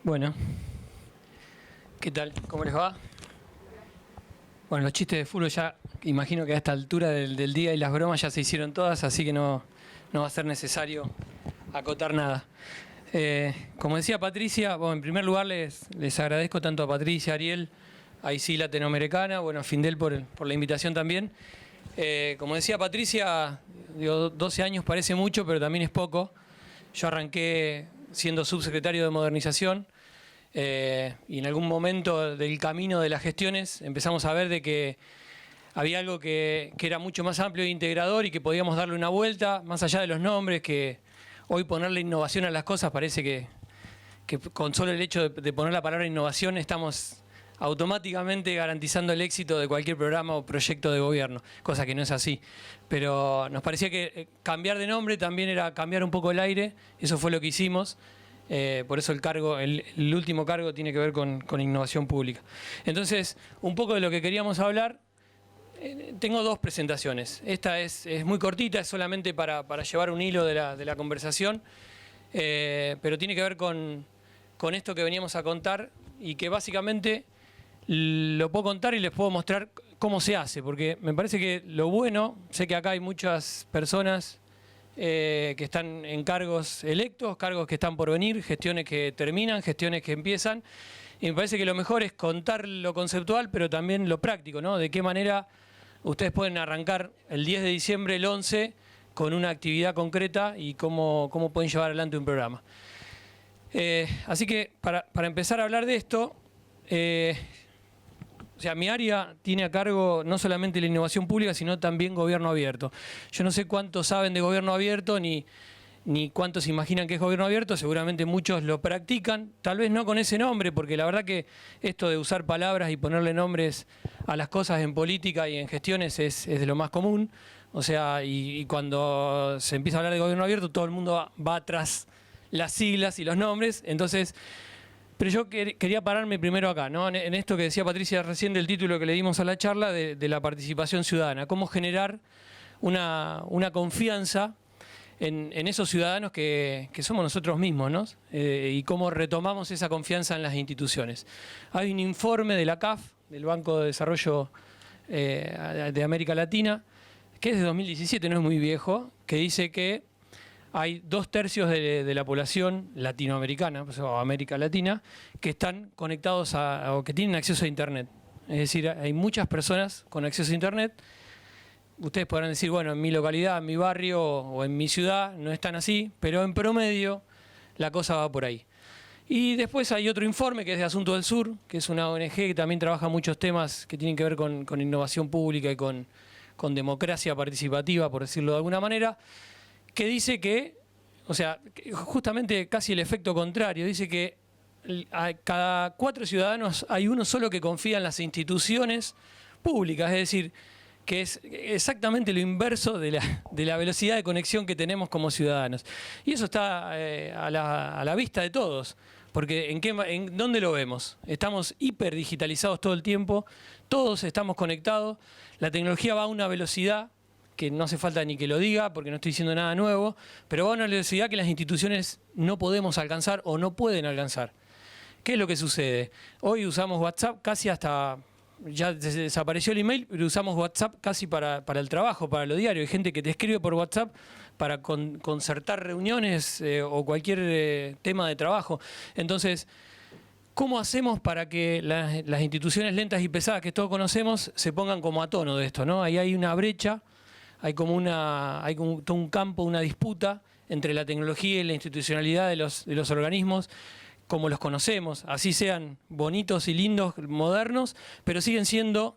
Bueno, ¿qué tal? ¿Cómo les va? Bueno, los chistes de fútbol ya, imagino que a esta altura del día y las bromas ya se hicieron todas, así que no va a ser necesario acotar nada. Como decía Patricia, bueno, en primer lugar les agradezco tanto a Patricia, a Ariel, a ISI Latinoamericana, bueno, a Findel por la invitación también. Como decía Patricia, digo, 12 años parece mucho, pero también es poco. Yo arranqué siendo subsecretario de Modernización y en algún momento del camino de las gestiones empezamos a ver de que había algo que era mucho más amplio e integrador y que podíamos darle una vuelta, más allá de los nombres, que hoy ponerle innovación a las cosas parece que con solo el hecho de poner la palabra innovación estamos automáticamente garantizando el éxito de cualquier programa o proyecto de gobierno, cosa que no es así. Pero nos parecía que cambiar de nombre también era cambiar un poco el aire, eso fue lo que hicimos. Por eso el último cargo tiene que ver con innovación pública. Entonces, un poco de lo que queríamos hablar, tengo dos presentaciones. Esta es muy cortita, es solamente para llevar un hilo de la conversación, pero tiene que ver con esto que veníamos a contar y que básicamente lo puedo contar y les puedo mostrar cómo se hace, porque me parece que lo bueno, sé que acá hay muchas personas que están en cargos electos, cargos que están por venir, gestiones que terminan, gestiones que empiezan, y me parece que lo mejor es contar lo conceptual, pero también lo práctico, ¿no? De qué manera ustedes pueden arrancar el 10 de diciembre, el 11, con una actividad concreta y cómo pueden llevar adelante un programa. Así que para empezar a hablar de esto, o sea, mi área tiene a cargo no solamente la innovación pública, sino también gobierno abierto. Yo no sé cuántos saben de gobierno abierto, ni cuántos imaginan que es gobierno abierto, seguramente muchos lo practican, tal vez no con ese nombre, porque la verdad que esto de usar palabras y ponerle nombres a las cosas en política y en gestiones es de lo más común. O sea, y cuando se empieza a hablar de gobierno abierto, todo el mundo va tras las siglas y los nombres, entonces... Pero yo quería pararme primero acá, ¿no? En esto que decía Patricia recién del título que le dimos a la charla de la participación ciudadana. Cómo generar una confianza en esos ciudadanos que somos nosotros mismos, ¿no? Y cómo retomamos esa confianza en las instituciones. Hay un informe de la CAF, del Banco de Desarrollo de América Latina, que es de 2017, no es muy viejo, que dice que hay 2/3 de la población latinoamericana, o América Latina, que están conectados o que tienen acceso a Internet. Es decir, hay muchas personas con acceso a Internet. Ustedes podrán decir, bueno, en mi localidad, en mi barrio o en mi ciudad no están así, pero en promedio la cosa va por ahí. Y después hay otro informe que es de Asunto del Sur, que es una ONG que también trabaja muchos temas que tienen que ver con innovación pública y con democracia participativa, por decirlo de alguna manera, que dice que, o sea, justamente casi el efecto contrario, dice que a cada 4 ciudadanos hay uno solo que confía en las instituciones públicas, es decir, que es exactamente lo inverso de la velocidad de conexión que tenemos como ciudadanos. Y eso está a la vista de todos, porque ¿en dónde lo vemos? Estamos hiperdigitalizados todo el tiempo, todos estamos conectados, la tecnología va a una velocidad que no hace falta ni que lo diga, porque no estoy diciendo nada nuevo, pero va a una velocidad que las instituciones no podemos alcanzar o no pueden alcanzar. ¿Qué es lo que sucede? Hoy usamos WhatsApp casi hasta... Ya desapareció el email, pero usamos WhatsApp casi para el trabajo, para lo diario. Hay gente que te escribe por WhatsApp para concertar reuniones o cualquier tema de trabajo. Entonces, ¿cómo hacemos para que las instituciones lentas y pesadas que todos conocemos se pongan como a tono de esto, ¿no? Ahí hay una brecha. Hay como todo un campo, una disputa entre la tecnología y la institucionalidad de los organismos, como los conocemos, así sean bonitos y lindos, modernos, pero siguen siendo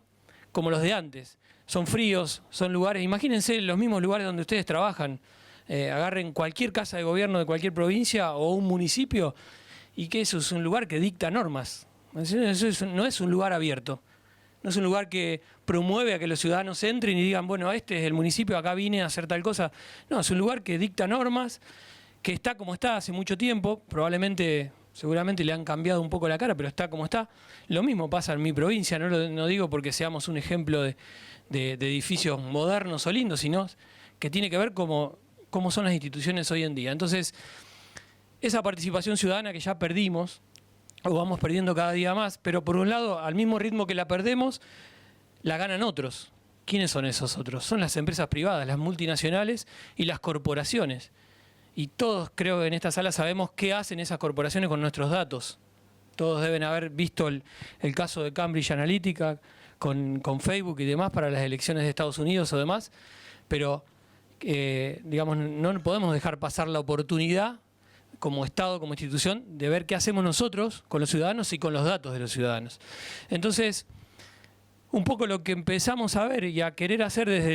como los de antes. Son fríos, son lugares, imagínense los mismos lugares donde ustedes trabajan. Agarren cualquier casa de gobierno de cualquier provincia o un municipio y que eso es un lugar que dicta normas. Eso no es un lugar abierto. No es un lugar que promueve a que los ciudadanos entren y digan, bueno, este es el municipio, acá vine a hacer tal cosa. No, es un lugar que dicta normas, que está como está hace mucho tiempo, seguramente le han cambiado un poco la cara, pero está como está. Lo mismo pasa en mi provincia, no digo porque seamos un ejemplo de edificios modernos o lindos, sino que tiene que ver cómo son las instituciones hoy en día. Entonces, esa participación ciudadana que ya perdimos, o vamos perdiendo cada día más, pero por un lado, al mismo ritmo que la perdemos, la ganan otros. ¿Quiénes son esos otros? Son las empresas privadas, las multinacionales y las corporaciones. Y todos, creo que en esta sala sabemos qué hacen esas corporaciones con nuestros datos. Todos deben haber visto el caso de Cambridge Analytica con Facebook y demás para las elecciones de Estados Unidos o demás, pero digamos, no podemos dejar pasar la oportunidad como Estado, como institución, de ver qué hacemos nosotros con los ciudadanos y con los datos de los ciudadanos. Entonces, un poco lo que empezamos a ver y a querer hacer desde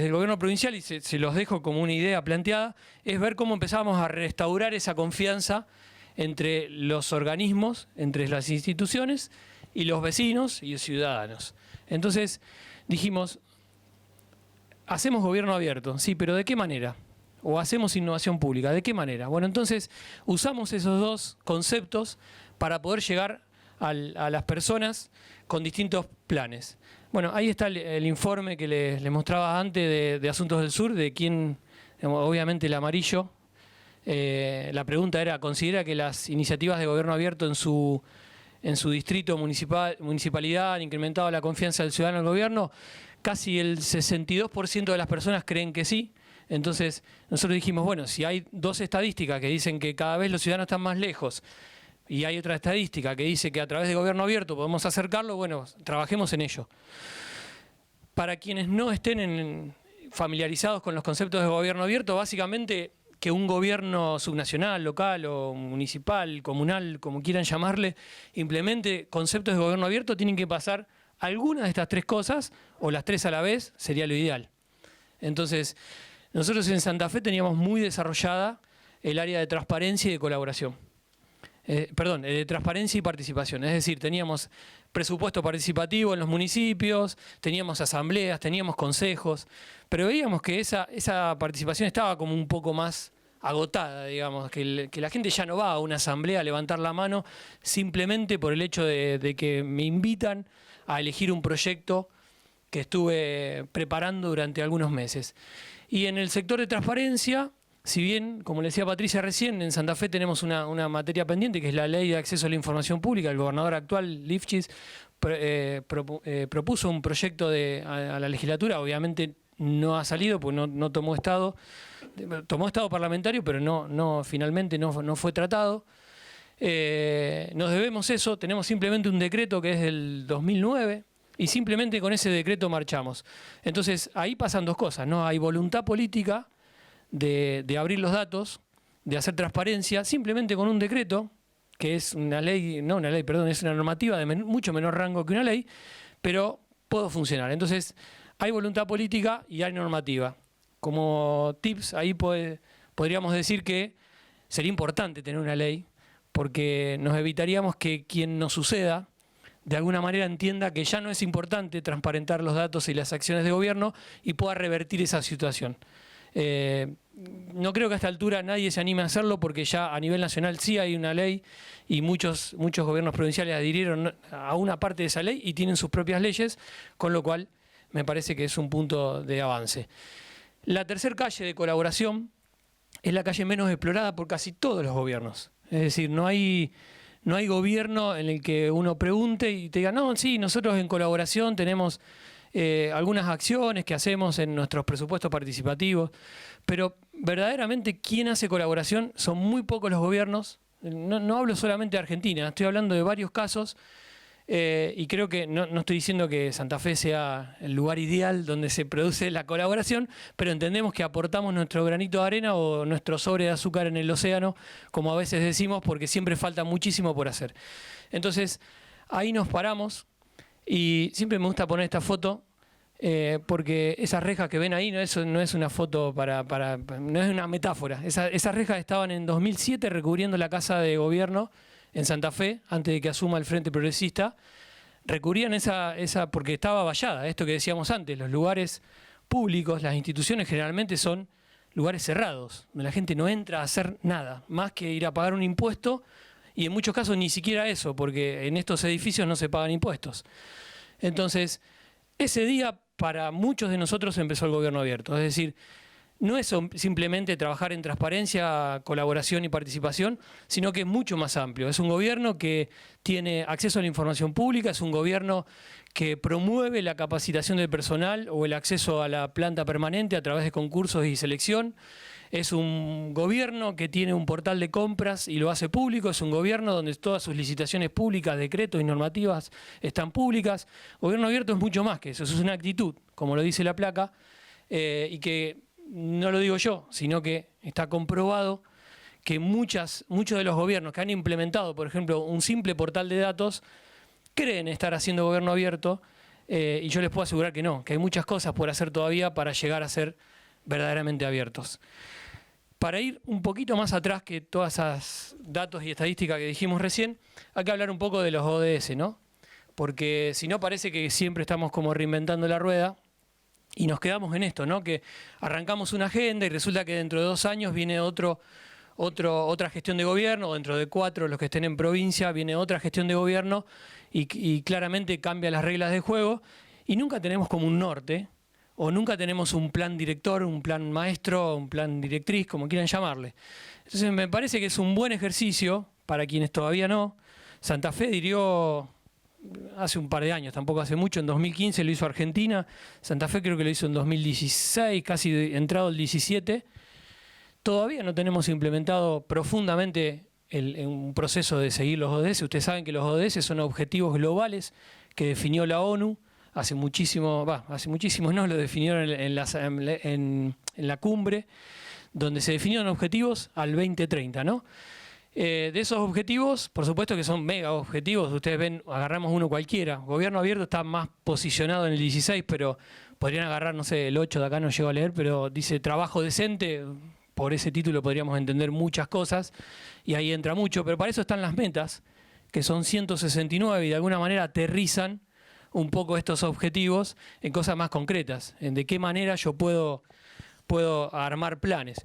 el gobierno provincial, y se los dejo como una idea planteada, es ver cómo empezamos a restaurar esa confianza entre los organismos, entre las instituciones y los vecinos y los ciudadanos. Entonces dijimos, hacemos gobierno abierto, sí, pero ¿de qué manera? O hacemos innovación pública, ¿de qué manera? Bueno, entonces usamos esos dos conceptos para poder llegar a las personas con distintos planes. Bueno, ahí está el informe que les mostraba antes de Asuntos del Sur, de quién, obviamente el amarillo. La pregunta era, ¿considera que las iniciativas de gobierno abierto en su distrito municipalidad han incrementado la confianza del ciudadano en el gobierno? Casi el 62% de las personas creen que sí. Entonces nosotros dijimos, bueno, si hay dos estadísticas que dicen que cada vez los ciudadanos están más lejos y hay otra estadística que dice que a través de gobierno abierto podemos acercarlo, bueno, trabajemos en ello. Para quienes no estén familiarizados con los conceptos de gobierno abierto, básicamente que un gobierno subnacional, local o municipal, comunal, como quieran llamarle, implemente conceptos de gobierno abierto, tienen que pasar algunas de estas tres cosas, o las tres a la vez, sería lo ideal. Entonces, nosotros en Santa Fe teníamos muy desarrollada el área de transparencia y de colaboración. De transparencia y participación. Es decir, teníamos presupuesto participativo en los municipios, teníamos asambleas, teníamos consejos, pero veíamos que esa participación estaba como un poco más agotada, digamos, que la gente ya no va a una asamblea a levantar la mano simplemente por el hecho de que me invitan a elegir un proyecto que estuve preparando durante algunos meses. Y en el sector de transparencia, si bien, como le decía Patricia recién, en Santa Fe tenemos una materia pendiente, que es la Ley de Acceso a la Información Pública. El gobernador actual, Lifchis, propuso un proyecto a la legislatura. Obviamente no ha salido, porque no tomó estado. Tomó estado parlamentario, pero finalmente no fue tratado. Nos debemos eso. Tenemos simplemente un decreto que es del 2009. Y simplemente con ese decreto marchamos. Entonces, ahí pasan dos cosas, ¿no? Hay voluntad política de abrir los datos, de hacer transparencia, simplemente con un decreto, que es una ley, no una ley, perdón, es una normativa de mucho menor rango que una ley, pero puede funcionar. Entonces, hay voluntad política y hay normativa. Como tips, ahí podríamos decir que sería importante tener una ley, porque nos evitaríamos que quien nos suceda de alguna manera entienda que ya no es importante transparentar los datos y las acciones de gobierno y pueda revertir esa situación. No creo que a esta altura nadie se anime a hacerlo, porque ya a nivel nacional sí hay una ley y muchos gobiernos provinciales adhirieron a una parte de esa ley y tienen sus propias leyes, con lo cual me parece que es un punto de avance. La tercera calle de colaboración es la calle menos explorada por casi todos los gobiernos. Es decir, no hay gobierno en el que uno pregunte y te diga, no, sí, nosotros en colaboración tenemos algunas acciones que hacemos en nuestros presupuestos participativos, pero verdaderamente quien hace colaboración son muy pocos los gobiernos. No hablo solamente de Argentina, estoy hablando de varios casos, y creo que no estoy diciendo que Santa Fe sea el lugar ideal donde se produce la colaboración, pero entendemos que aportamos nuestro granito de arena o nuestro sobre de azúcar en el océano, como a veces decimos, porque siempre falta muchísimo por hacer. Entonces, ahí nos paramos, y siempre me gusta poner esta foto, porque esas rejas que ven ahí no es una foto no es una metáfora. Esas rejas estaban en 2007 recubriendo la Casa de Gobierno en Santa Fe, antes de que asuma el Frente Progresista. Recurrían esa porque estaba vallada, esto que decíamos antes, los lugares públicos, las instituciones generalmente son lugares cerrados, donde la gente no entra a hacer nada, más que ir a pagar un impuesto, y en muchos casos ni siquiera eso, porque en estos edificios no se pagan impuestos. Entonces, ese día para muchos de nosotros empezó el gobierno abierto, es decir, no es simplemente trabajar en transparencia, colaboración y participación, sino que es mucho más amplio. Es un gobierno que tiene acceso a la información pública, es un gobierno que promueve la capacitación del personal o el acceso a la planta permanente a través de concursos y selección. Es un gobierno que tiene un portal de compras y lo hace público. Es un gobierno donde todas sus licitaciones públicas, decretos y normativas están públicas. Gobierno abierto es mucho más que eso, es una actitud, como lo dice la placa, y que no lo digo yo, sino que está comprobado que muchos de los gobiernos que han implementado, por ejemplo, un simple portal de datos, creen estar haciendo gobierno abierto, y yo les puedo asegurar que no, que hay muchas cosas por hacer todavía para llegar a ser verdaderamente abiertos. Para ir un poquito más atrás que todas esas datos y estadísticas que dijimos recién, hay que hablar un poco de los ODS, ¿no? Porque si no parece que siempre estamos como reinventando la rueda y nos quedamos en esto, ¿no? Que arrancamos una agenda y resulta que dentro de 2 años viene otra gestión de gobierno, o dentro de 4, los que estén en provincia, viene otra gestión de gobierno y claramente cambia las reglas de juego y nunca tenemos como un norte, o nunca tenemos un plan director, un plan maestro, un plan directriz, como quieran llamarle. Entonces me parece que es un buen ejercicio para quienes todavía no. Santa Fe dirigió hace un par de años, tampoco hace mucho, en 2015 lo hizo Argentina, Santa Fe creo que lo hizo en 2016, casi entrado el 17. Todavía no tenemos implementado profundamente un proceso de seguir los ODS. Ustedes saben que los ODS son objetivos globales que definió la ONU. Hace muchísimo no, lo definieron en la cumbre, donde se definieron objetivos al 2030, ¿no? De esos objetivos, por supuesto que son mega objetivos, ustedes ven, agarramos uno cualquiera. Gobierno abierto está más posicionado en el 16, pero podrían agarrar, no sé, el 8 de acá no llego a leer, pero dice trabajo decente, por ese título podríamos entender muchas cosas, y ahí entra mucho, pero para eso están las metas, que son 169, y de alguna manera aterrizan un poco estos objetivos en cosas más concretas, en de qué manera yo puedo armar planes.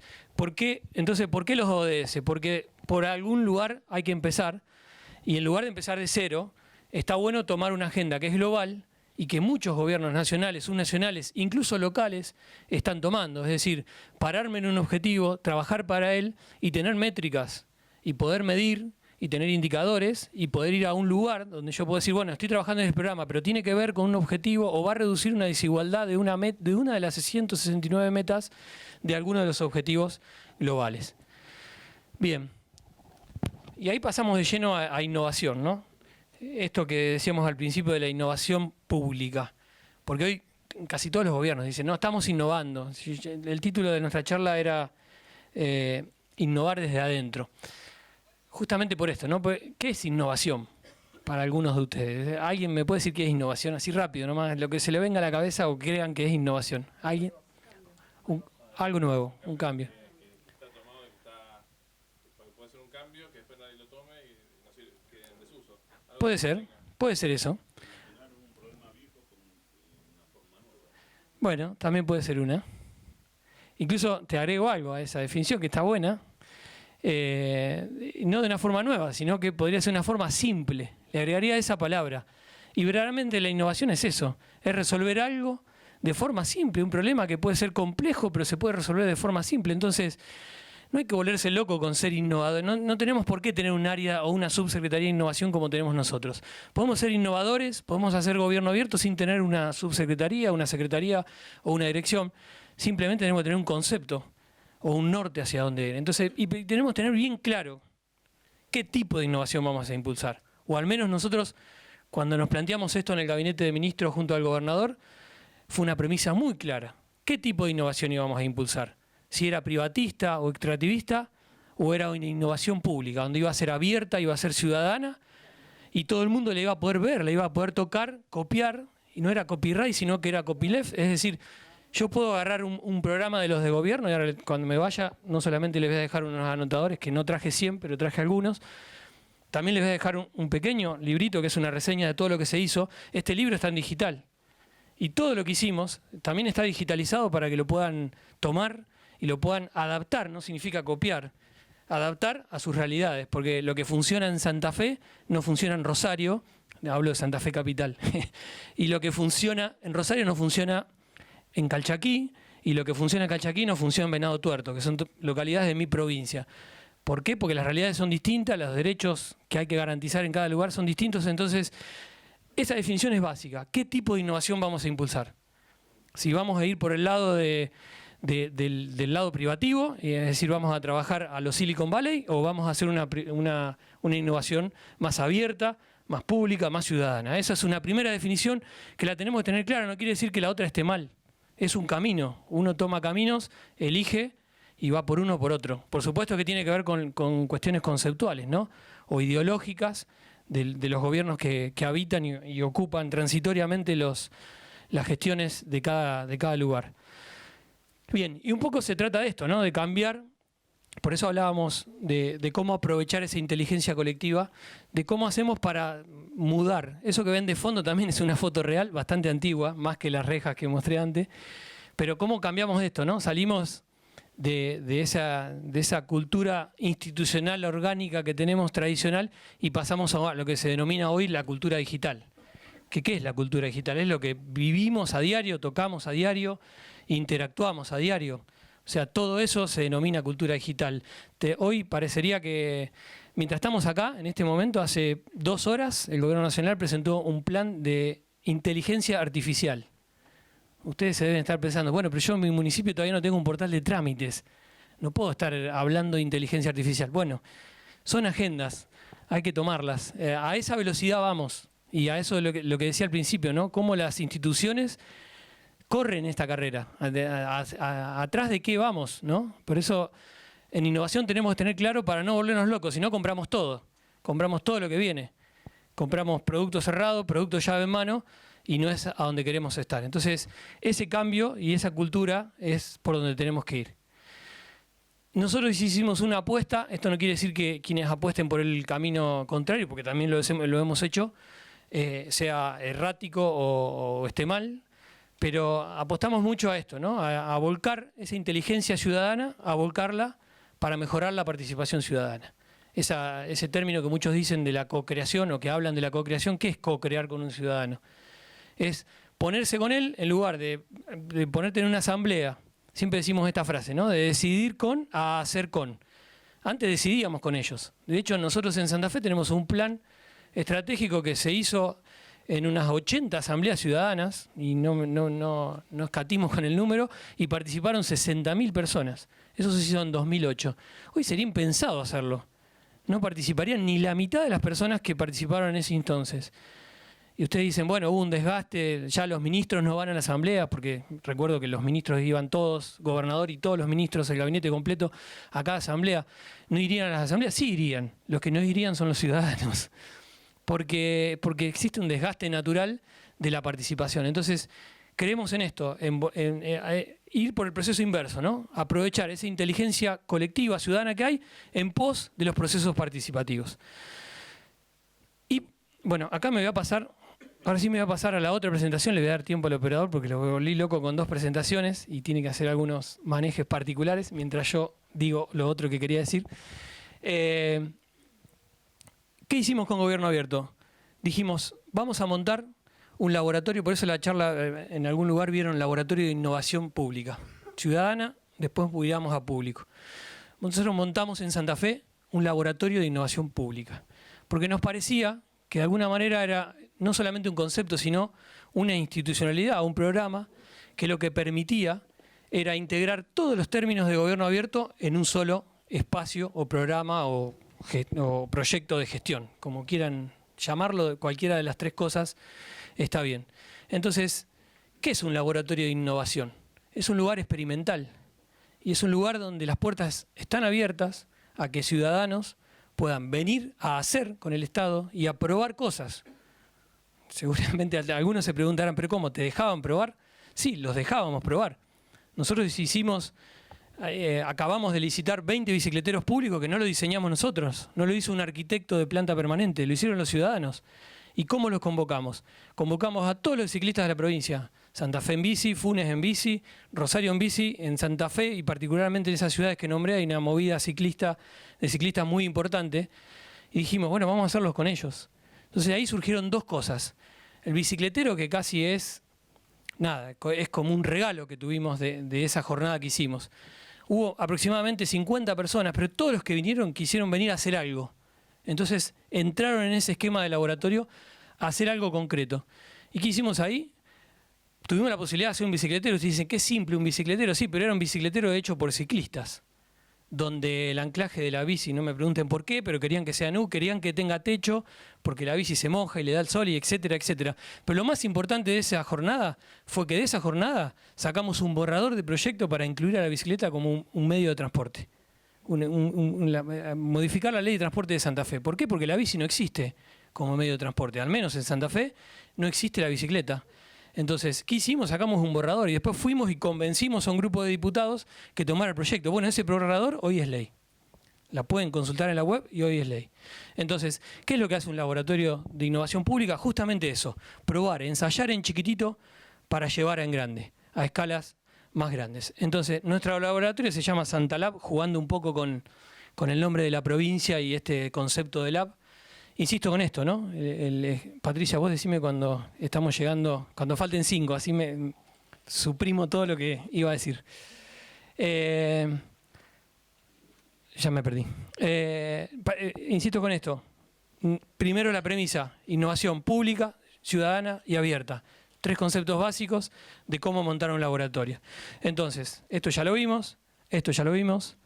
Entonces, ¿por qué los ODS? Porque por algún lugar hay que empezar, y en lugar de empezar de cero, está bueno tomar una agenda que es global y que muchos gobiernos nacionales, subnacionales, incluso locales, están tomando. Es decir, pararme en un objetivo, trabajar para él y tener métricas y poder medir y tener indicadores y poder ir a un lugar donde yo puedo decir, bueno, estoy trabajando en el programa, pero tiene que ver con un objetivo o va a reducir una desigualdad de una de las 169 metas de alguno de los objetivos globales. Bien, y ahí pasamos de lleno a innovación, ¿no? Esto que decíamos al principio de la innovación pública, porque hoy casi todos los gobiernos dicen, no, estamos innovando. El título de nuestra charla era innovar desde adentro. Justamente por esto, ¿no? ¿Qué es innovación para algunos de ustedes? ¿Alguien me puede decir qué es innovación? Así rápido, nomás, lo que se le venga a la cabeza o crean que es innovación. ¿Alguien? Algo nuevo, un cambio. Está tomado y puede ser un cambio que después nadie lo tome y no quede en desuso. Puede ser eso. Bueno, también puede ser una. Incluso te agrego algo a esa definición que está buena. No de una forma nueva, sino que podría ser una forma simple. Le agregaría esa palabra. Y verdaderamente la innovación es eso, es resolver algo de forma simple, un problema que puede ser complejo, pero se puede resolver de forma simple. Entonces, no hay que volverse loco con ser innovador. No tenemos por qué tener un área o una subsecretaría de innovación como tenemos nosotros. Podemos ser innovadores, podemos hacer gobierno abierto sin tener una subsecretaría, una secretaría o una dirección. Simplemente tenemos que tener un concepto o un norte hacia dónde ir. Entonces, y tenemos que tener bien claro qué tipo de innovación vamos a impulsar. O al menos nosotros, cuando nos planteamos esto en el gabinete de ministros junto al gobernador, fue una premisa muy clara. ¿Qué tipo de innovación íbamos a impulsar? Si era privatista o extractivista, o era una innovación pública, donde iba a ser abierta, iba a ser ciudadana, y todo el mundo la iba a poder ver, la iba a poder tocar, copiar, y no era copyright, sino que era copyleft, es decir, yo puedo agarrar un programa de los de gobierno y ahora cuando me vaya no solamente les voy a dejar unos anotadores, que no traje 100, pero traje algunos. También les voy a dejar un pequeño librito que es una reseña de todo lo que se hizo. Este libro está en digital. Y todo lo que hicimos también está digitalizado para que lo puedan tomar y lo puedan adaptar, no significa copiar, adaptar a sus realidades, porque lo que funciona en Santa Fe no funciona en Rosario, hablo de Santa Fe capital, y lo que funciona en Rosario no funciona en Calchaquí, y lo que funciona en Calchaquí no funciona en Venado Tuerto, que son localidades de mi provincia. ¿Por qué? Porque las realidades son distintas, los derechos que hay que garantizar en cada lugar son distintos, entonces esa definición es básica. ¿Qué tipo de innovación vamos a impulsar? Si vamos a ir por el lado del lado privativo, es decir, vamos a trabajar a los Silicon Valley, o vamos a hacer una innovación más abierta, más pública, más ciudadana. Esa es una primera definición que la tenemos que tener clara, no quiere decir que la otra esté mal. Es un camino, uno toma caminos, elige y va por uno o por otro. Por supuesto que tiene que ver con cuestiones conceptuales, ¿no? O ideológicas de los gobiernos que habitan y ocupan transitoriamente las gestiones de cada lugar. Bien, y un poco se trata de esto, ¿no? De cambiar. Por eso hablábamos de cómo aprovechar esa inteligencia colectiva, de cómo hacemos para mudar. Eso que ven de fondo también es una foto real, bastante antigua, más que las rejas que mostré antes. Pero cómo cambiamos esto, ¿no? Salimos de esa cultura institucional orgánica que tenemos tradicional y pasamos a lo que se denomina hoy la cultura digital. ¿Qué es la cultura digital? Es lo que vivimos a diario, tocamos a diario, interactuamos a diario. O sea, todo eso se denomina cultura digital. Hoy parecería que, mientras estamos acá, en este momento, hace 2 horas, el Gobierno Nacional presentó un plan de inteligencia artificial. Ustedes se deben estar pensando, bueno, pero yo en mi municipio todavía no tengo un portal de trámites. No puedo estar hablando de inteligencia artificial. Bueno, son agendas, hay que tomarlas. A esa velocidad vamos. Y a eso es lo que decía al principio, ¿no? Cómo las instituciones corren esta carrera, atrás de qué vamos, ¿no? Por eso en innovación tenemos que tener claro para no volvernos locos, si no compramos todo lo que viene, compramos producto cerrado, producto llave en mano y no es a donde queremos estar. Entonces ese cambio y esa cultura es por donde tenemos que ir. Nosotros hicimos una apuesta, esto no quiere decir que quienes apuesten por el camino contrario, porque también lo hemos hecho, sea errático o esté mal, pero apostamos mucho a esto, ¿no? A volcar esa inteligencia ciudadana, a volcarla para mejorar la participación ciudadana. Ese término que muchos dicen de la co-creación o que hablan de la co-creación, ¿qué es co-crear con un ciudadano? Es ponerse con él en lugar de ponerte en una asamblea. Siempre decimos esta frase, ¿no? De decidir con a hacer con. Antes decidíamos con ellos. De hecho, nosotros en Santa Fe tenemos un plan estratégico que se hizo en unas 80 asambleas ciudadanas, y no escatimos con el número, y participaron 60.000 personas. Eso se hizo en 2008. Hoy sería impensado hacerlo. No participarían ni la mitad de las personas que participaron en ese entonces. Y ustedes dicen, bueno, hubo un desgaste, ya los ministros no van a la asamblea, porque recuerdo que los ministros iban todos, gobernador y todos los ministros, el gabinete completo, a cada asamblea. ¿No irían a las asambleas? Sí irían. Los que no irían son los ciudadanos. Porque existe un desgaste natural de la participación. Entonces, creemos en esto, en ir por el proceso inverso, ¿no? Aprovechar esa inteligencia colectiva ciudadana que hay en pos de los procesos participativos. Y, bueno, acá ahora sí me voy a pasar a la otra presentación, le voy a dar tiempo al operador porque lo volví loco con 2 presentaciones y tiene que hacer algunos manejes particulares mientras yo digo lo otro que quería decir. ¿Qué hicimos con Gobierno Abierto? Dijimos, vamos a montar un laboratorio, por eso la charla, en algún lugar vieron laboratorio de innovación pública, ciudadana, después miramos a público. Nosotros montamos en Santa Fe un laboratorio de innovación pública, porque nos parecía que de alguna manera era no solamente un concepto, sino una institucionalidad, un programa que lo que permitía era integrar todos los términos de Gobierno Abierto en un solo espacio o programa o proyecto de gestión, como quieran llamarlo, cualquiera de las 3 cosas está bien. Entonces, ¿qué es un laboratorio de innovación? Es un lugar experimental y es un lugar donde las puertas están abiertas a que ciudadanos puedan venir a hacer con el Estado y a probar cosas. Seguramente algunos se preguntarán, ¿pero cómo? ¿Te dejaban probar? Sí, los dejábamos probar. Nosotros acabamos de licitar 20 bicicleteros públicos que no lo diseñamos nosotros, no lo hizo un arquitecto de planta permanente, lo hicieron los ciudadanos. ¿Y cómo los convocamos? Convocamos a todos los ciclistas de la provincia. Santa Fe en bici, Funes en bici, Rosario en bici, en Santa Fe y particularmente en esas ciudades que nombré hay una movida de ciclistas muy importante. Y dijimos, bueno, vamos a hacerlos con ellos. Entonces ahí surgieron 2 cosas. El bicicletero, que casi es nada, es como un regalo que tuvimos de esa jornada que hicimos. Hubo aproximadamente 50 personas, pero todos los que vinieron quisieron venir a hacer algo. Entonces entraron en ese esquema de laboratorio a hacer algo concreto. ¿Y qué hicimos ahí? Tuvimos la posibilidad de hacer un bicicletero. Ustedes dicen, qué simple un bicicletero. Sí, pero era un bicicletero hecho por ciclistas, donde el anclaje de la bici, no me pregunten por qué, pero querían que sea nu, querían que tenga techo, porque la bici se moja y le da el sol, y etcétera, etcétera. Pero lo más importante de esa jornada fue que de esa jornada sacamos un borrador de proyecto para incluir a la bicicleta como un medio de transporte. Modificar la ley de transporte de Santa Fe. ¿Por qué? Porque la bici no existe como medio de transporte. Al menos en Santa Fe no existe la bicicleta. Entonces, ¿qué hicimos? Sacamos un borrador y después fuimos y convencimos a un grupo de diputados que tomara el proyecto. Bueno, ese borrador hoy es ley. La pueden consultar en la web y hoy es ley. Entonces, ¿qué es lo que hace un laboratorio de innovación pública? Justamente eso, probar, ensayar en chiquitito para llevar en grande, a escalas más grandes. Entonces, nuestro laboratorio se llama Santa Lab, jugando un poco con el nombre de la provincia y este concepto de lab. Insisto con esto, ¿no? Patricia, vos decime cuando estamos llegando, cuando falten 5, así me suprimo todo lo que iba a decir. Ya me perdí. Insisto con esto. Primero la premisa, innovación pública, ciudadana y abierta. 3 conceptos básicos de cómo montar un laboratorio. Entonces, esto ya lo vimos, esto ya lo vimos.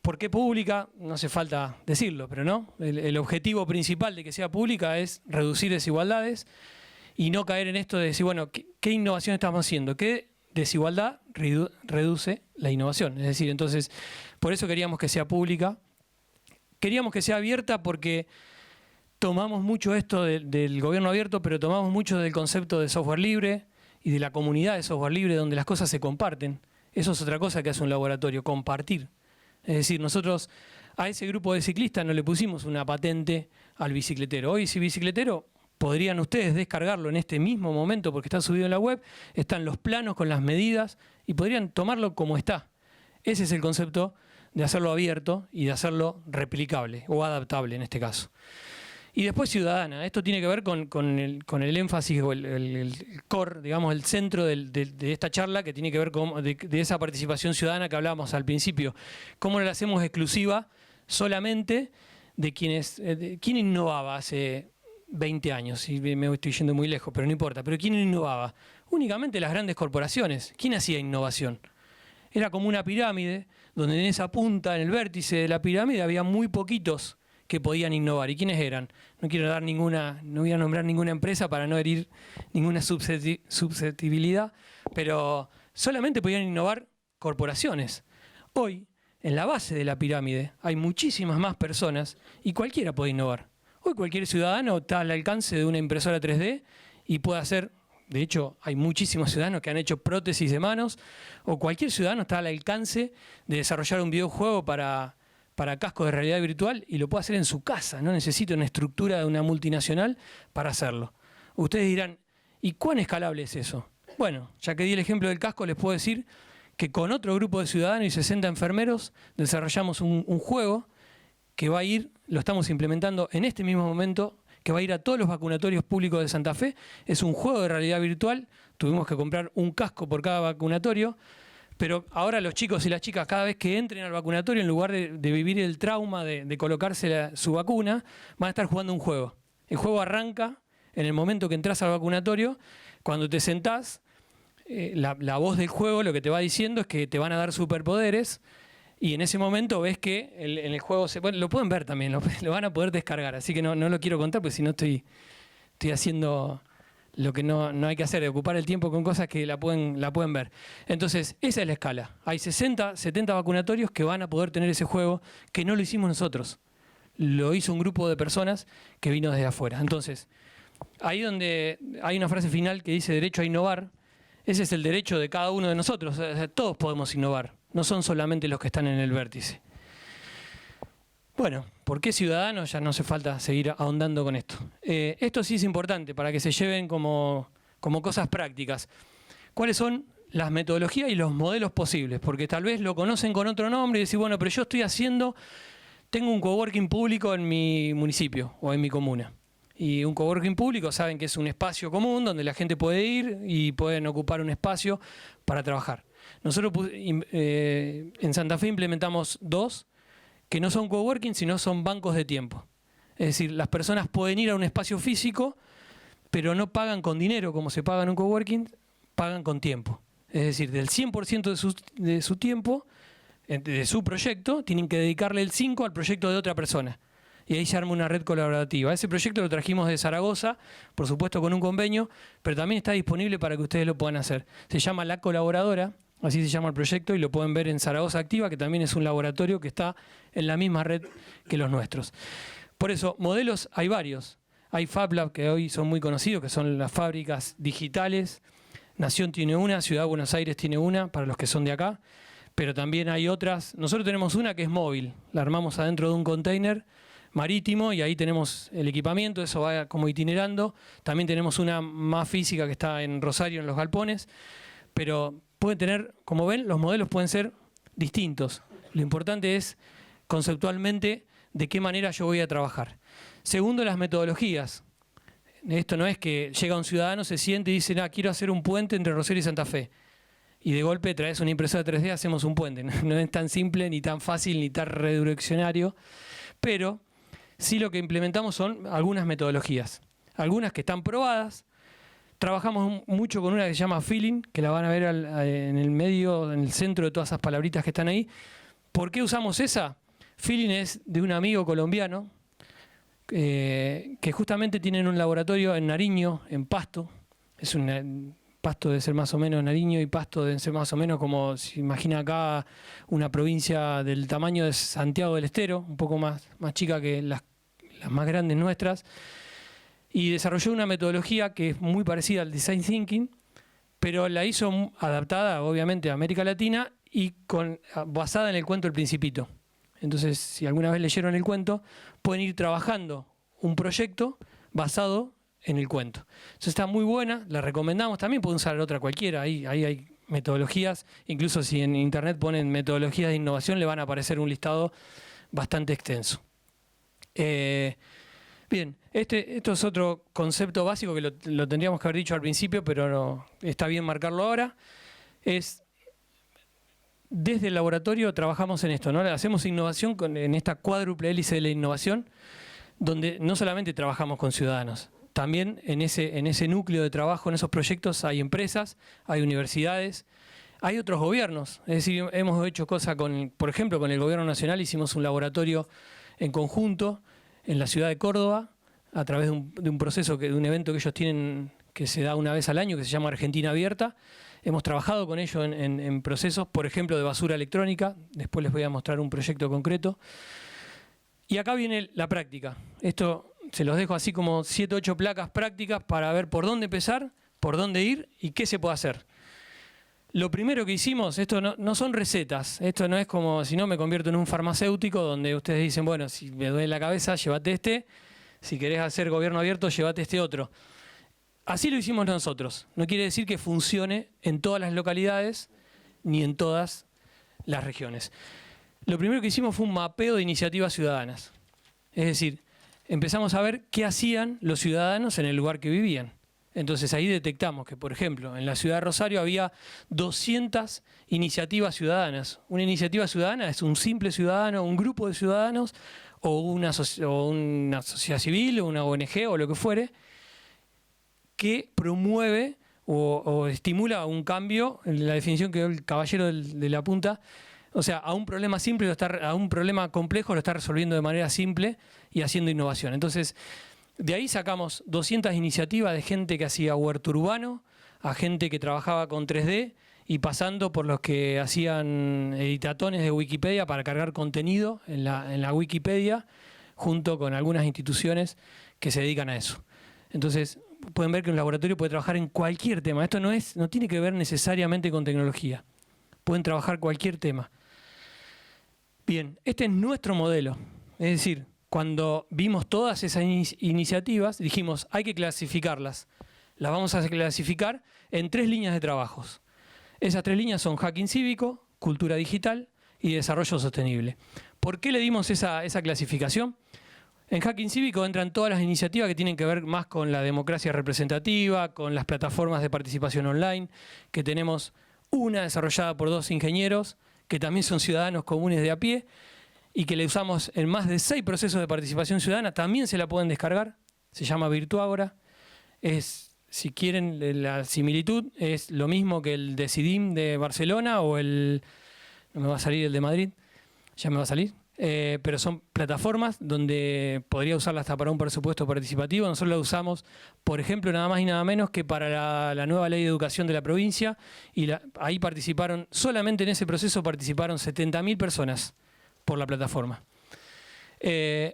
¿Por qué pública? No hace falta decirlo, pero no. El objetivo principal de que sea pública es reducir desigualdades y no caer en esto de decir, bueno, ¿qué innovación estamos haciendo? ¿Qué desigualdad reduce la innovación? Es decir, entonces, por eso queríamos que sea pública. Queríamos que sea abierta porque tomamos mucho esto del gobierno abierto, pero tomamos mucho del concepto de software libre y de la comunidad de software libre donde las cosas se comparten. Eso es otra cosa que hace un laboratorio, compartir. Es decir, nosotros a ese grupo de ciclistas no le pusimos una patente al bicicletero. Hoy ese bicicletero podrían ustedes descargarlo en este mismo momento porque está subido en la web, están los planos con las medidas y podrían tomarlo como está. Ese es el concepto de hacerlo abierto y de hacerlo replicable o adaptable en este caso. Y después ciudadana. Esto tiene que ver con el énfasis o el core, digamos, el centro de esta charla, que tiene que ver con de esa participación ciudadana que hablábamos al principio. ¿Cómo la hacemos exclusiva solamente de quienes... ¿Quién innovaba hace 20 años? Y me estoy yendo muy lejos, pero no importa. ¿Pero quién innovaba? Únicamente las grandes corporaciones. ¿Quién hacía innovación? Era como una pirámide, donde en esa punta, en el vértice de la pirámide, había muy poquitos que podían innovar. ¿Y quiénes eran? No quiero dar no voy a nombrar ninguna empresa para no herir ninguna susceptibilidad, pero solamente podían innovar corporaciones. Hoy, en la base de la pirámide, hay muchísimas más personas y cualquiera puede innovar. Hoy cualquier ciudadano está al alcance de una impresora 3D y puede hacer, de hecho, hay muchísimos ciudadanos que han hecho prótesis de manos, o cualquier ciudadano está al alcance de desarrollar un videojuego para cascos de realidad virtual y lo puede hacer en su casa, no necesita una estructura de una multinacional para hacerlo. Ustedes dirán, ¿y cuán escalable es eso? Bueno, ya que di el ejemplo del casco, les puedo decir que con otro grupo de ciudadanos y 60 enfermeros desarrollamos un juego que va a ir, lo estamos implementando en este mismo momento, que va a ir a todos los vacunatorios públicos de Santa Fe. Es un juego de realidad virtual, tuvimos que comprar un casco por cada vacunatorio, pero ahora los chicos y las chicas, cada vez que entren al vacunatorio, en lugar de vivir el trauma de colocarse su vacuna, van a estar jugando un juego. El juego arranca en el momento que entras al vacunatorio. Cuando te sentás, la voz del juego lo que te va diciendo es que te van a dar superpoderes, y en ese momento ves que en el juego, bueno, lo pueden ver también, lo van a poder descargar, así que no lo quiero contar, porque si no estoy haciendo lo que no hay que hacer, de ocupar el tiempo con cosas que la pueden ver. Entonces, esa es la escala. Hay 60, 70 vacunatorios que van a poder tener ese juego, que no lo hicimos nosotros. Lo hizo un grupo de personas que vino desde afuera. Entonces, ahí donde hay una frase final que dice derecho a innovar, ese es el derecho de cada uno de nosotros. O sea, todos podemos innovar, no son solamente los que están en el vértice. Bueno, ¿por qué ciudadanos? Ya no hace falta seguir ahondando con esto. Esto sí es importante para que se lleven como cosas prácticas. ¿Cuáles son las metodologías y los modelos posibles? Porque tal vez lo conocen con otro nombre y decir, bueno, pero yo tengo un coworking público en mi municipio o en mi comuna. Y un coworking público saben que es un espacio común donde la gente puede ir y pueden ocupar un espacio para trabajar. Nosotros en Santa Fe implementamos 2 que no son coworking, sino son bancos de tiempo. Es decir, las personas pueden ir a un espacio físico, pero no pagan con dinero como se paga en un coworking, pagan con tiempo. Es decir, del 100% de su tiempo, de su proyecto, tienen que dedicarle el 5% al proyecto de otra persona. Y ahí se arma una red colaborativa. Ese proyecto lo trajimos de Zaragoza, por supuesto con un convenio, pero también está disponible para que ustedes lo puedan hacer. Se llama La Colaboradora, así se llama el proyecto, y lo pueden ver en Zaragoza Activa, que también es un laboratorio que está en la misma red que los nuestros. Por eso, modelos hay varios. Hay FabLab, que hoy son muy conocidos, que son las fábricas digitales. Nación tiene una, Ciudad de Buenos Aires tiene una, para los que son de acá. Pero también hay otras. Nosotros tenemos una que es móvil. La armamos adentro de un container marítimo y ahí tenemos el equipamiento, eso va como itinerando. También tenemos una más física que está en Rosario, en los galpones. Pero pueden tener, como ven, los modelos pueden ser distintos. Lo importante es, conceptualmente, de qué manera yo voy a trabajar. Segundo, las metodologías. Esto no es que llega un ciudadano, se siente y dice, quiero hacer un puente entre Rosario y Santa Fe. Y de golpe traes una impresora 3D, hacemos un puente. No es tan simple, ni tan fácil, ni tan redireccionario. Pero sí lo que implementamos son algunas metodologías. Algunas que están probadas. Trabajamos mucho con una que se llama Feeling, que la van a ver en el medio, en el centro de todas esas palabritas que están ahí. ¿Por qué usamos esa? Feeling es de un amigo colombiano que justamente tienen un laboratorio en Nariño, en Pasto. Pasto debe ser más o menos Nariño y Pasto deben ser más o menos como, se imagina acá, una provincia del tamaño de Santiago del Estero, un poco más chica que las más grandes nuestras. Y desarrolló una metodología que es muy parecida al Design Thinking, pero la hizo adaptada, obviamente, a América Latina y basada en el cuento El Principito. Entonces, si alguna vez leyeron el cuento, pueden ir trabajando un proyecto basado en el cuento. Entonces está muy buena, la recomendamos. También pueden usar otra cualquiera, ahí hay metodologías. Incluso si en internet ponen metodologías de innovación, le van a aparecer un listado bastante extenso. Bien, esto es otro concepto básico que lo tendríamos que haber dicho al principio, pero no, está bien marcarlo ahora. Desde el laboratorio trabajamos en esto, ¿no? Hacemos innovación en esta cuádruple hélice de la innovación, donde no solamente trabajamos con ciudadanos, también en ese núcleo de trabajo, en esos proyectos, hay empresas, hay universidades, hay otros gobiernos. Es decir, hemos hecho cosas por ejemplo, con el gobierno nacional hicimos un laboratorio en conjunto en la ciudad de Córdoba, a través de un proceso, de un evento que ellos tienen, que se da una vez al año, que se llama Argentina Abierta. Hemos trabajado con ellos en procesos, por ejemplo, de basura electrónica. Después les voy a mostrar un proyecto concreto. Y acá viene la práctica. Esto se los dejo así como 7 o 8 placas prácticas para ver por dónde empezar, por dónde ir y qué se puede hacer. Lo primero que hicimos, esto no son recetas. Esto no es como si no me convierto en un farmacéutico donde ustedes dicen, bueno, si me duele la cabeza, llévate este. Si querés hacer gobierno abierto, llévate este otro. Así lo hicimos nosotros. No quiere decir que funcione en todas las localidades ni en todas las regiones. Lo primero que hicimos fue un mapeo de iniciativas ciudadanas. Es decir, empezamos a ver qué hacían los ciudadanos en el lugar que vivían. Entonces ahí detectamos que, por ejemplo, en la ciudad de Rosario había 200 iniciativas ciudadanas. Una iniciativa ciudadana es un simple ciudadano, un grupo de ciudadanos o una sociedad civil o una ONG o lo que fuere, que promueve o estimula un cambio, en la definición que dio el caballero de la punta, o sea, a un problema simple, a un problema complejo lo está resolviendo de manera simple y haciendo innovación. Entonces, de ahí sacamos 200 iniciativas de gente que hacía huerto urbano, a gente que trabajaba con 3D y pasando por los que hacían editatones de Wikipedia para cargar contenido en la Wikipedia, junto con algunas instituciones que se dedican a eso. Entonces, pueden ver que un laboratorio puede trabajar en cualquier tema. Esto no tiene que ver necesariamente con tecnología. Pueden trabajar cualquier tema. Bien, este es nuestro modelo. Es decir, cuando vimos todas esas iniciativas, dijimos, hay que clasificarlas. Las vamos a clasificar en 3 líneas de trabajos. Esas 3 líneas son hacking cívico, cultura digital y desarrollo sostenible. ¿Por qué le dimos esa clasificación? En Hacking Cívico entran todas las iniciativas que tienen que ver más con la democracia representativa, con las plataformas de participación online, que tenemos una desarrollada por 2 ingenieros, que también son ciudadanos comunes de a pie, y que la usamos en más de 6 procesos de participación ciudadana. También se la pueden descargar, se llama Virtuagora. Si quieren, la similitud es lo mismo que el Decidim de Barcelona o no me va a salir el de Madrid, ya me va a salir. Pero son plataformas donde podría usarla hasta para un presupuesto participativo. Nosotros la usamos, por ejemplo, nada más y nada menos que para la nueva ley de educación de la provincia, y ahí participaron, solamente en ese proceso participaron 70.000 personas por la plataforma.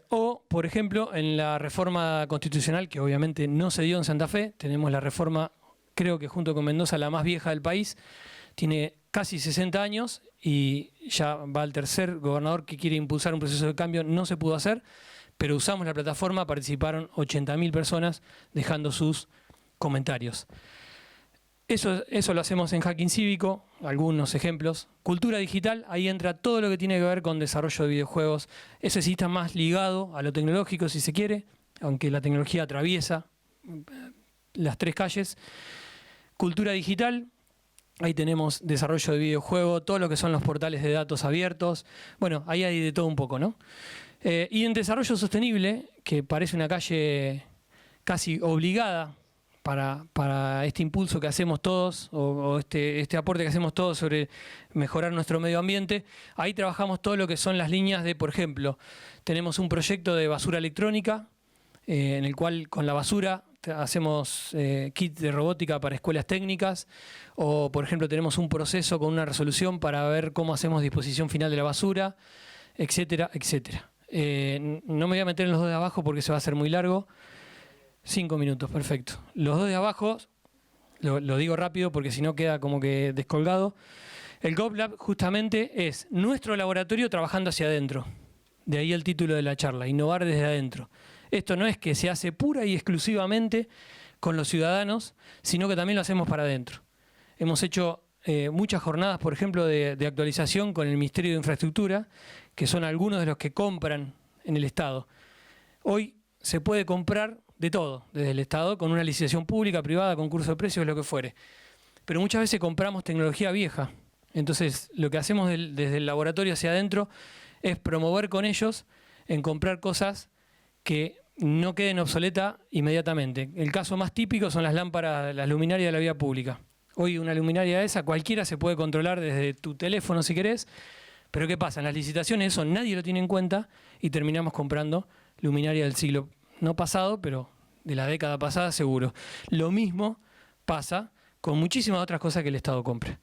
O, por ejemplo, en la reforma constitucional, que obviamente no se dio en Santa Fe, tenemos la reforma, creo que junto con Mendoza, la más vieja del país, tiene casi 60 años y ya va el tercer gobernador que quiere impulsar un proceso de cambio. No se pudo hacer, pero usamos la plataforma, participaron 80.000 personas dejando sus comentarios. Eso lo hacemos en Hacking Cívico, algunos ejemplos. Cultura digital, ahí entra todo lo que tiene que ver con desarrollo de videojuegos. Ese sí está más ligado a lo tecnológico, si se quiere, aunque la tecnología atraviesa las 3 calles. Cultura digital, ahí tenemos desarrollo de videojuegos, todo lo que son los portales de datos abiertos. Bueno, ahí hay de todo un poco, ¿no? Y en desarrollo sostenible, que parece una calle casi obligada para este impulso que hacemos todos, o este aporte que hacemos todos sobre mejorar nuestro medio ambiente, ahí trabajamos todo lo que son las líneas de, por ejemplo, tenemos un proyecto de basura electrónica, en el cual con la basura hacemos kits de robótica para escuelas técnicas, o por ejemplo tenemos un proceso con una resolución para ver cómo hacemos disposición final de la basura, etcétera, etcétera. No me voy a meter en los 2 de abajo porque se va a hacer muy largo. 5 minutos, perfecto. Los 2 de abajo, lo digo rápido porque si no queda como que descolgado. El GovLab justamente es nuestro laboratorio trabajando hacia adentro. De ahí el título de la charla, innovar desde adentro. Esto no es que se hace pura y exclusivamente con los ciudadanos, sino que también lo hacemos para adentro. Hemos hecho muchas jornadas, por ejemplo, de actualización con el Ministerio de Infraestructura, que son algunos de los que compran en el Estado. Hoy se puede comprar de todo, desde el Estado, con una licitación pública, privada, concurso de precios, lo que fuere. Pero muchas veces compramos tecnología vieja. Entonces, lo que hacemos desde el laboratorio hacia adentro es promover con ellos en comprar cosas que no queden obsoletas inmediatamente. El caso más típico son las lámparas, las luminarias de la vía pública. Hoy una luminaria esa, cualquiera se puede controlar desde tu teléfono si querés, pero ¿qué pasa? En las licitaciones eso nadie lo tiene en cuenta y terminamos comprando luminaria del siglo no pasado, pero de la década pasada seguro. Lo mismo pasa con muchísimas otras cosas que el Estado compra.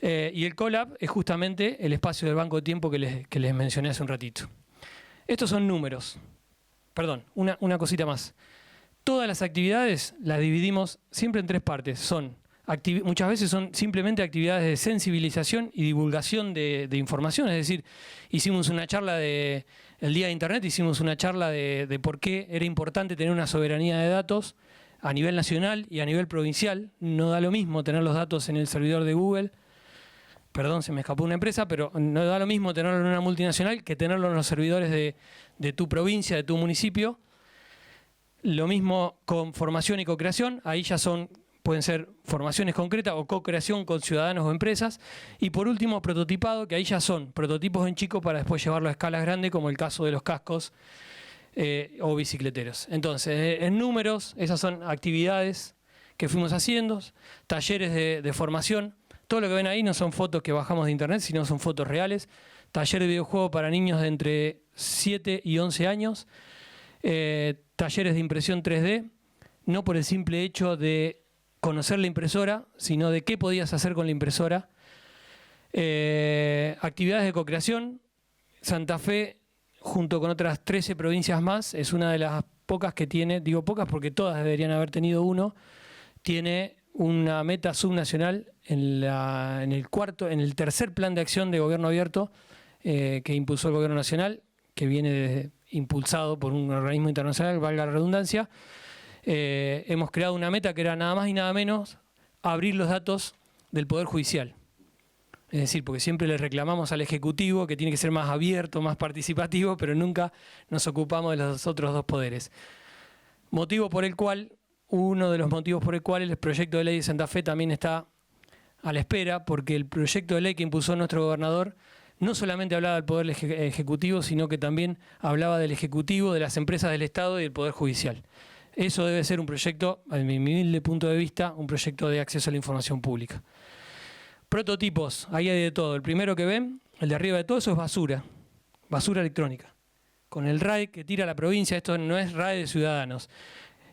Y el CoLab es justamente el espacio del banco de tiempo que les mencioné hace un ratito. Estos son números. Perdón, una cosita más. Todas las actividades las dividimos siempre en 3 partes. Muchas veces son simplemente actividades de sensibilización y divulgación de información. Es decir, hicimos una charla el Día de Internet, hicimos una charla de por qué era importante tener una soberanía de datos a nivel nacional y a nivel provincial. No da lo mismo tener los datos en el servidor de Google. Perdón, se me escapó una empresa, pero no da lo mismo tenerlo en una multinacional que tenerlo en los servidores de tu provincia, de tu municipio. Lo mismo con formación y co-creación. Ahí ya pueden ser formaciones concretas o co-creación con ciudadanos o empresas. Y por último, prototipado, que ahí ya son prototipos en chico para después llevarlo a escalas grandes, como el caso de los cascos o bicicleteros. Entonces, en números, esas son actividades que fuimos haciendo, talleres de formación. Todo lo que ven ahí no son fotos que bajamos de internet, sino son fotos reales. Taller de videojuego para niños de entre 7 y 11 años. Talleres de impresión 3D, no por el simple hecho de conocer la impresora, sino de qué podías hacer con la impresora. Actividades de co-creación. Santa Fe, junto con otras 13 provincias más, es una de las pocas que tiene, digo pocas porque todas deberían haber tenido uno, tiene una meta subnacional en el tercer plan de acción de gobierno abierto que impulsó el gobierno nacional, que viene impulsado por un organismo internacional, valga la redundancia. Hemos creado una meta que era nada más y nada menos abrir los datos del Poder Judicial. Es decir, porque siempre le reclamamos al Ejecutivo que tiene que ser más abierto, más participativo, pero nunca nos ocupamos de los otros dos poderes. Uno de los motivos por el cual el proyecto de ley de Santa Fe también está a la espera, porque el proyecto de ley que impulsó nuestro gobernador no solamente hablaba del Poder Ejecutivo, sino que también hablaba del Ejecutivo, de las empresas del Estado y del Poder Judicial. Eso debe ser un proyecto, a mi humilde punto de vista, un proyecto de acceso a la información pública. Prototipos, ahí hay de todo. El primero que ven, el de arriba de todo eso es basura electrónica. Con el RAE que tira la provincia, esto no es RAE de Ciudadanos.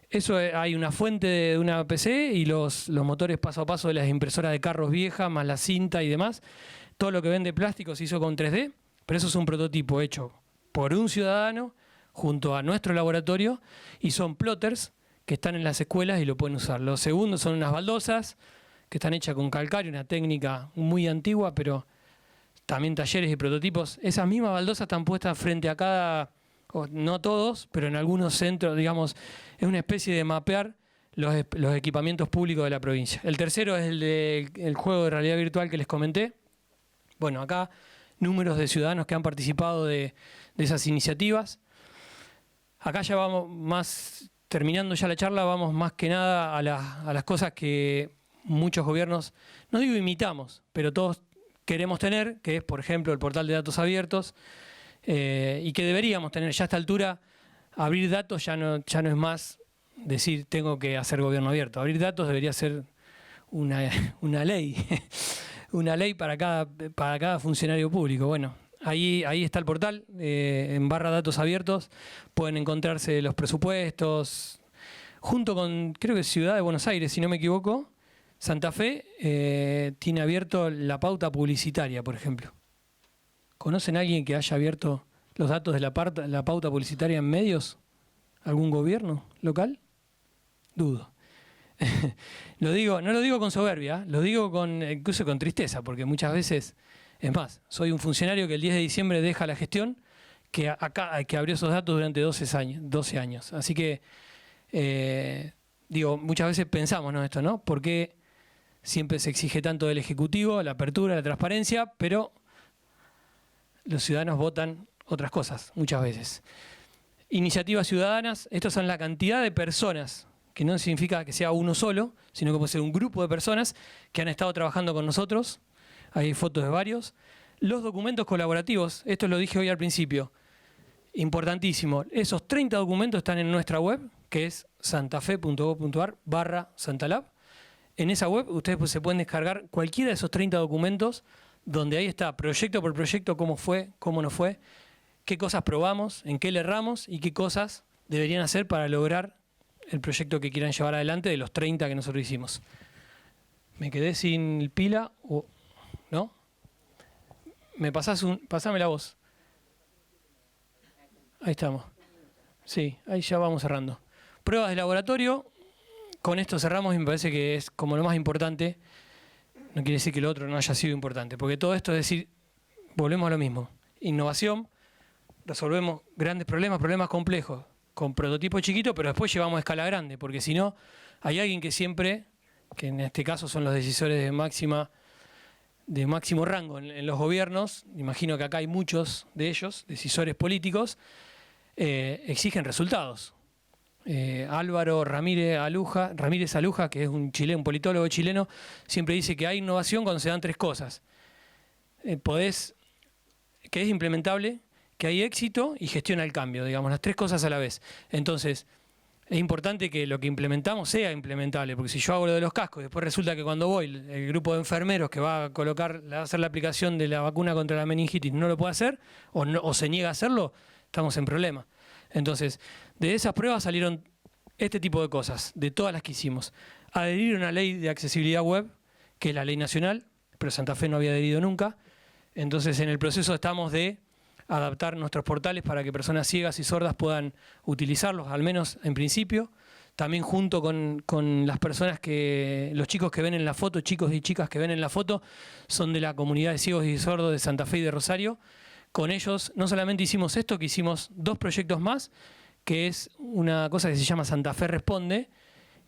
Eso hay una fuente de una PC y los motores paso a paso de las impresoras de carros viejas, más la cinta y demás. Todo lo que ven de plástico se hizo con 3D, pero eso es un prototipo hecho por un ciudadano junto a nuestro laboratorio y son plotters que están en las escuelas y lo pueden usar. Los segundos son unas baldosas que están hechas con calcáreo, una técnica muy antigua, pero también talleres y prototipos. Esas mismas baldosas están puestas frente a cada, no todos, pero en algunos centros, digamos, es una especie de mapear los equipamientos públicos de la provincia. El tercero es el juego de realidad virtual que les comenté. Bueno, acá números de ciudadanos que han participado de esas iniciativas. Acá ya vamos más, terminando ya la charla, vamos más que nada a las cosas que muchos gobiernos, no digo imitamos, pero todos queremos tener, que es, por ejemplo, el portal de datos abiertos, y que deberíamos tener. Ya a esta altura, abrir datos ya no es más decir tengo que hacer gobierno abierto. Abrir datos debería ser una ley, una ley para cada funcionario público. Bueno, ahí está el portal, en /datos abiertos pueden encontrarse los presupuestos, junto con, creo que Ciudad de Buenos Aires, si no me equivoco. Santa Fe tiene abierto la pauta publicitaria, por ejemplo. ¿Conocen a alguien que haya abierto los datos de la pauta publicitaria en medios? ¿Algún gobierno local? Dudo. No lo digo con soberbia, lo digo incluso con tristeza, porque muchas veces, es más, soy un funcionario que el 10 de diciembre deja la gestión, que abrió esos datos durante 12 años. Así que, muchas veces pensamos, ¿no? Esto, ¿no? ¿Por qué siempre se exige tanto del Ejecutivo, la apertura, la transparencia, pero los ciudadanos votan otras cosas muchas veces? Iniciativas ciudadanas, estas son la cantidad de personas, que no significa que sea uno solo, sino que puede ser un grupo de personas que han estado trabajando con nosotros. Hay fotos de varios. Los documentos colaborativos, esto lo dije hoy al principio, importantísimo. Esos 30 documentos están en nuestra web, que es santafe.gov.ar/santalab. En esa web ustedes se pueden descargar cualquiera de esos 30 documentos, donde ahí está proyecto por proyecto, cómo fue, cómo no fue, qué cosas probamos, en qué le erramos y qué cosas deberían hacer para lograr el proyecto que quieran llevar adelante de los 30 que nosotros hicimos. ¿Me quedé sin pila o no? Pasame la voz. Ahí estamos. Sí, ahí ya vamos cerrando. Pruebas de laboratorio. Con esto cerramos y me parece que es como lo más importante. No quiere decir que lo otro no haya sido importante, porque todo esto es decir, volvemos a lo mismo. Innovación, resolvemos grandes problemas complejos, con prototipos chiquitos, pero después llevamos a escala grande, porque si no, hay alguien que siempre, que en este caso son los decisores de máximo rango en los gobiernos, imagino que acá hay muchos de ellos, decisores políticos, exigen resultados. Álvaro Ramírez Aluja, que es un politólogo chileno, siempre dice que hay innovación cuando se dan tres cosas. Que es implementable, que hay éxito y gestiona el cambio, digamos, las tres cosas a la vez. Entonces, es importante que lo que implementamos sea implementable, porque si yo hago lo de los cascos y después resulta que cuando voy, el grupo de enfermeros que va a hacer la aplicación de la vacuna contra la meningitis no lo puede hacer o se niega a hacerlo, estamos en problema. Entonces, de esas pruebas salieron este tipo de cosas, de todas las que hicimos. Adherir a una ley de accesibilidad web, que es la ley nacional, pero Santa Fe no había adherido nunca. Entonces, en el proceso estamos de adaptar nuestros portales para que personas ciegas y sordas puedan utilizarlos, al menos en principio. También junto con las personas los chicos que ven en la foto, chicos y chicas que ven en la foto, son de la comunidad de ciegos y sordos de Santa Fe y de Rosario. Con ellos no solamente hicimos esto, que hicimos 2 proyectos más, que es una cosa que se llama Santa Fe Responde,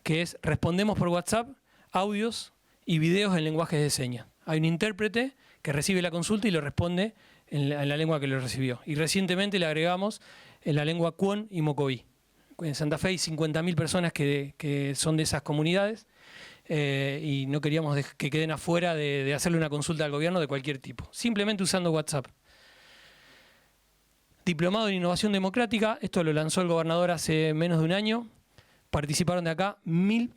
que es respondemos por WhatsApp, audios y videos en lenguajes de señas. Hay un intérprete que recibe la consulta y lo responde en la lengua que lo recibió. Y recientemente le agregamos en la lengua Kwon y Mocoví. En Santa Fe hay 50.000 personas que son de esas comunidades y no queríamos que queden afuera de hacerle una consulta al gobierno de cualquier tipo, simplemente usando WhatsApp. Diplomado en Innovación Democrática, esto lo lanzó el gobernador hace menos de un año. Participaron de acá 1.000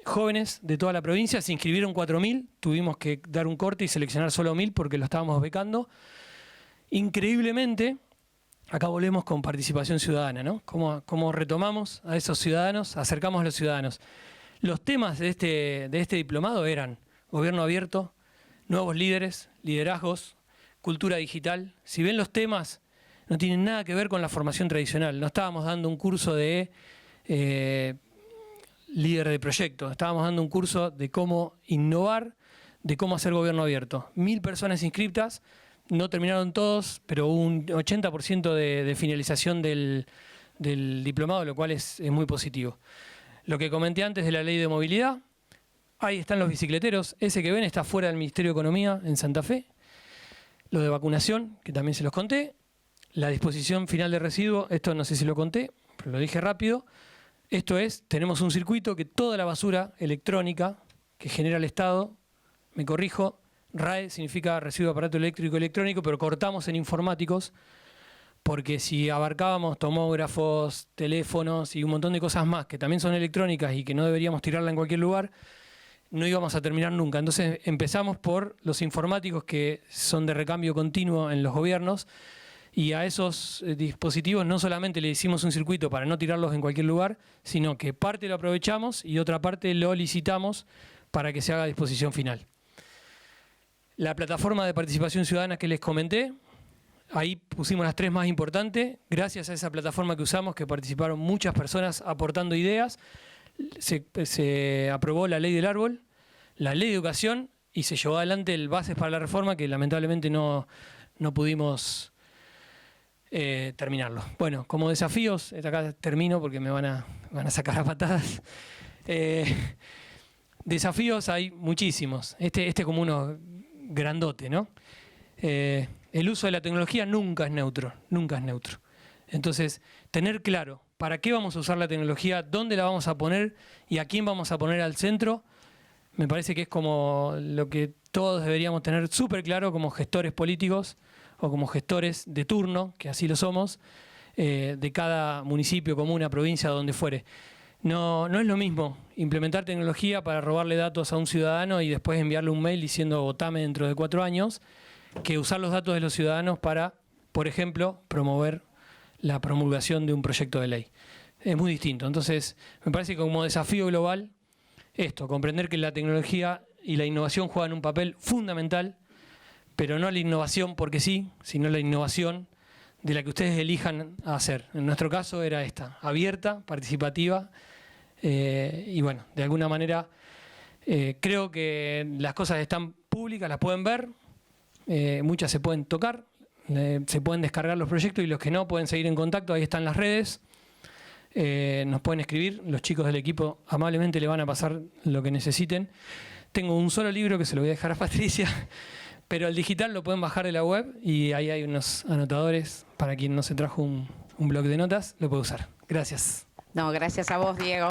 jóvenes de toda la provincia, se inscribieron 4.000, tuvimos que dar un corte y seleccionar solo 1.000 porque lo estábamos becando. Increíblemente, acá volvemos con participación ciudadana, ¿no? Cómo retomamos a esos ciudadanos, acercamos a los ciudadanos. Los temas de este diplomado eran gobierno abierto, nuevos líderes, liderazgos, cultura digital. Si bien los temas no tienen nada que ver con la formación tradicional, no estábamos dando un curso de líder de proyecto, estábamos dando un curso de cómo innovar, de cómo hacer gobierno abierto. 1.000 personas inscritas, no terminaron todos, pero hubo un 80% de finalización del diplomado, lo cual es muy positivo. Lo que comenté antes de la ley de movilidad, ahí están los bicicleteros, ese que ven está fuera del Ministerio de Economía en Santa Fe. Lo de vacunación, que también se los conté. La disposición final de residuos, esto no sé si lo conté, pero lo dije rápido. Esto es, tenemos un circuito que toda la basura electrónica que genera el Estado, me corrijo, RAE significa residuo de aparato eléctrico electrónico, pero cortamos en informáticos, porque si abarcábamos tomógrafos, teléfonos y un montón de cosas más que también son electrónicas y que no deberíamos tirarla en cualquier lugar, no íbamos a terminar nunca. Entonces empezamos por los informáticos que son de recambio continuo en los gobiernos, y a esos dispositivos no solamente le hicimos un circuito para no tirarlos en cualquier lugar, sino que parte lo aprovechamos y otra parte lo licitamos para que se haga a disposición final. La plataforma de participación ciudadana que les comenté, ahí pusimos las 3 más importantes. Gracias a esa plataforma que usamos, que participaron muchas personas aportando ideas, se aprobó la ley del árbol, la ley de educación y se llevó adelante el Bases para la Reforma, que lamentablemente no pudimos terminarlo. Bueno, como desafíos, acá termino porque me van a sacar a patadas. Desafíos hay muchísimos. Este como uno grandote, ¿no? El uso de la tecnología nunca es neutro, nunca es neutro. Entonces, tener claro para qué vamos a usar la tecnología, dónde la vamos a poner y a quién vamos a poner al centro, me parece que es como lo que todos deberíamos tener súper claro como gestores políticos o como gestores de turno, que así lo somos, de cada municipio, comuna, provincia, donde fuere. No es lo mismo implementar tecnología para robarle datos a un ciudadano y después enviarle un mail diciendo votame dentro de 4 años, que usar los datos de los ciudadanos para, por ejemplo, promover la promulgación de un proyecto de ley. Es muy distinto. Entonces, me parece que como desafío global, comprender que la tecnología y la innovación juegan un papel fundamental, pero no la innovación porque sí, sino la innovación de la que ustedes elijan hacer. En nuestro caso era esta, abierta, participativa, y bueno, de alguna manera creo que las cosas están públicas, las pueden ver, muchas se pueden tocar, se pueden descargar los proyectos y los que no pueden seguir en contacto, ahí están las redes, nos pueden escribir, los chicos del equipo amablemente le van a pasar lo que necesiten. Tengo un solo libro que se lo voy a dejar a Patricia, pero el digital lo pueden bajar de la web y ahí hay unos anotadores para quien no se trajo un bloc de notas, lo puede usar. Gracias. No, gracias a vos, Diego.